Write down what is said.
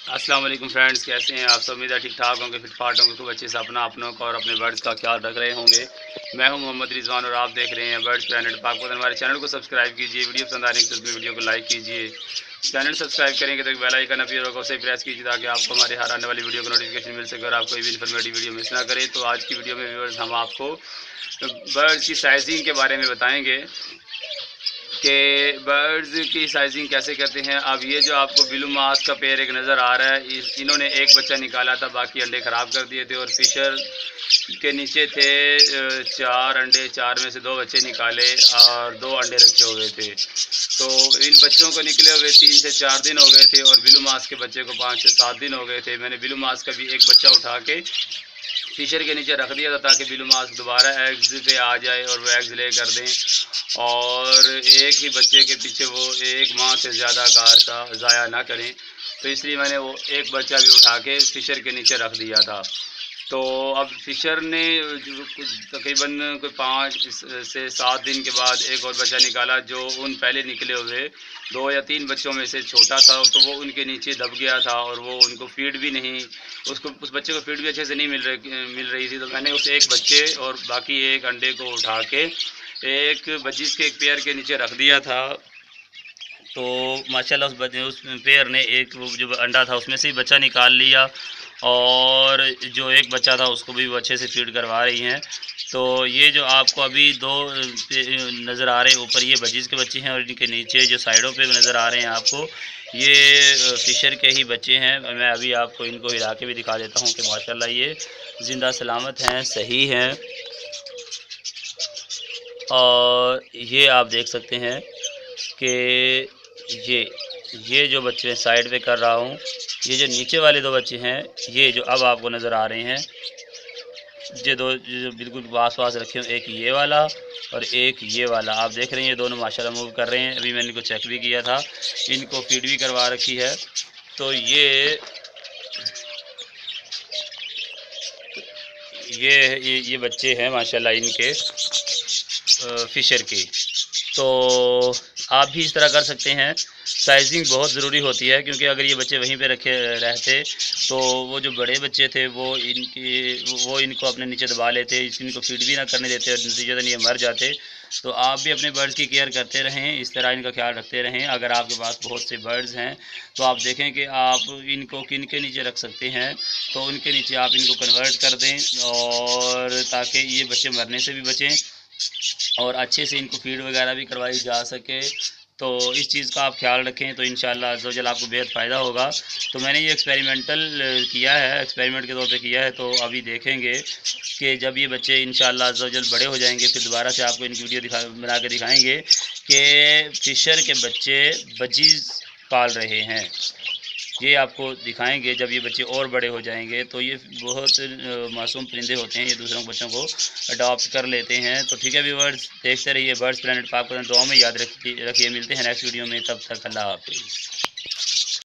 अस्सलाम वालेकुम फ्रेंड्स, कैसे हैं आप सब? उम्मीद है ठीक ठाक होंगे, फिट फाट होंगे, खूब अच्छे से अपना अपनों का और अपने बर्ड्स का ख्याल रख रहे होंगे। मैं हूं मोहम्मद रिजवान और आप देख रहे हैं बर्ड्स प्लैनेट पाक। हमारे चैनल को सब्सक्राइब कीजिए, वीडियो पसंद आ रही है तो वीडियो को लाइक कीजिए। चैनल सब्सक्राइब करेंगे तो बेल आइकन अपीयर होगा, उसे प्रेस कीजिए ताकि आपको हमारे हर आने वाली वीडियो का नोटिफिकेशन मिल सके और आप कोई भी इन्फॉर्मेटिव वीडियो मिस ना करें। तो आज की वीडियो में व्यूअर्स हम आपको बर्ड्स की साइजिंग के बारे में बताएंगे कि बर्ड्स की साइजिंग कैसे करते हैं। अब ये जो आपको ब्लू मास्क का पेयर एक नज़र आ रहा है, इन्होंने एक बच्चा निकाला था, बाकी अंडे ख़राब कर दिए थे। और फिशर के नीचे थे 4 अंडे, 4 में से 2 बच्चे निकाले और 2 अंडे रखे हुए थे। तो इन बच्चों को निकले हुए 3 से 4 दिन हो गए थे और ब्लू मास्क के बच्चे को 5 से 7 दिन हो गए थे। मैंने ब्लू मास्क का भी एक बच्चा उठा के फिशर के नीचे रख दिया था ताकि ब्लू मास्क दोबारा एग्स पे आ जाए और वो एग्स ले कर दें और एक ही बच्चे के पीछे वो 1 माह से ज़्यादा का अरसा ज़ाया ना करें। तो इसलिए मैंने वो एक बच्चा भी उठा के फिशर के नीचे रख दिया था। तो अब फिशर ने तकरीबन कोई 5 से 7 दिन के बाद एक और बच्चा निकाला जो उन पहले निकले हुए 2 या 3 बच्चों में से छोटा था। तो वो उनके नीचे दब गया था और वो उनको फीड भी नहीं, उस बच्चे को फीड भी अच्छे से नहीं मिल रही थी। तो मैंने उस एक बच्चे और बाकी एक अंडे को उठा के एक बजीज के एक पेयर के नीचे रख दिया था। तो माशाल्लाह उस पेयर ने एक वो जो अंडा था उसमें से ही बच्चा निकाल लिया और जो एक बच्चा था उसको भी वो अच्छे से फीड करवा रही हैं। तो ये जो आपको अभी 2 नज़र आ रहे हैं ऊपर, ये बजीज़ के बच्चे हैं और इनके नीचे जो साइडों पे नज़र आ रहे हैं आपको, ये फिशर के ही बच्चे हैं। मैं अभी आपको इनको हिला के भी दिखा देता हूँ कि माशाल्लाह ये ज़िंदा सलामत हैं, सही हैं। और ये आप देख सकते हैं कि ये ये जो बच्चे साइड पे कर रहा हूँ, ये जो नीचे वाले 2 बच्चे हैं, ये जो अब आपको नज़र आ रहे हैं, ये 2 जो बिल्कुल पास पास रखे हुए, एक ये वाला और एक ये वाला, आप देख रहे हैं ये दोनों माशाल्लाह मूव कर रहे हैं। अभी मैंने इनको चेक भी किया था, इनको फीड भी करवा रखी है। तो ये बच्चे हैं माशाल्लाह इनके फिशर के। तो आप भी इस तरह कर सकते हैं। साइजिंग बहुत ज़रूरी होती है क्योंकि अगर ये बच्चे वहीं पे रखे रहते तो वो जो बड़े बच्चे थे वो इनको अपने नीचे दबा लेते, इनको फीड भी ना करने देते और नतीजतन ये मर जाते। तो आप भी अपने बर्ड्स की केयर करते रहें, इस तरह इनका ख्याल रखते रहें। अगर आपके पास बहुत से बर्ड्स हैं तो आप देखें कि आप इनको किन के नीचे रख सकते हैं, तो उनके नीचे आप इनको कन्वर्ट कर दें और ताकि ये बच्चे मरने से भी बचें और अच्छे से इनको फीड वगैरह भी करवाई जा सके। तो इस चीज़ का आप ख्याल रखें तो इंशाल्लाह अज़्ज़ा वजल आपको बेहद फ़ायदा होगा। तो मैंने ये एक्सपेरिमेंटल किया है, एक्सपेरिमेंट के तौर पे किया है। तो अभी देखेंगे कि जब ये बच्चे इंशाल्लाह अज़्ज़ा वजल बड़े हो जाएंगे फिर दोबारा से आपको इनकी वीडियो बना के दिखाएँगे कि फिशर के बच्चे बजीज़ पाल रहे हैं। ये आपको दिखाएंगे जब ये बच्चे और बड़े हो जाएंगे। तो ये बहुत मासूम परिंदे होते हैं, ये दूसरों बच्चों को अडॉप्ट कर लेते हैं। तो ठीक है व्यूअर्स, देखते रहिए बर्ड्स प्लैनेट पाक, दुआ में याद रखिए। मिलते हैं नेक्स्ट वीडियो में, तब तक अल्लाह हाफिज़।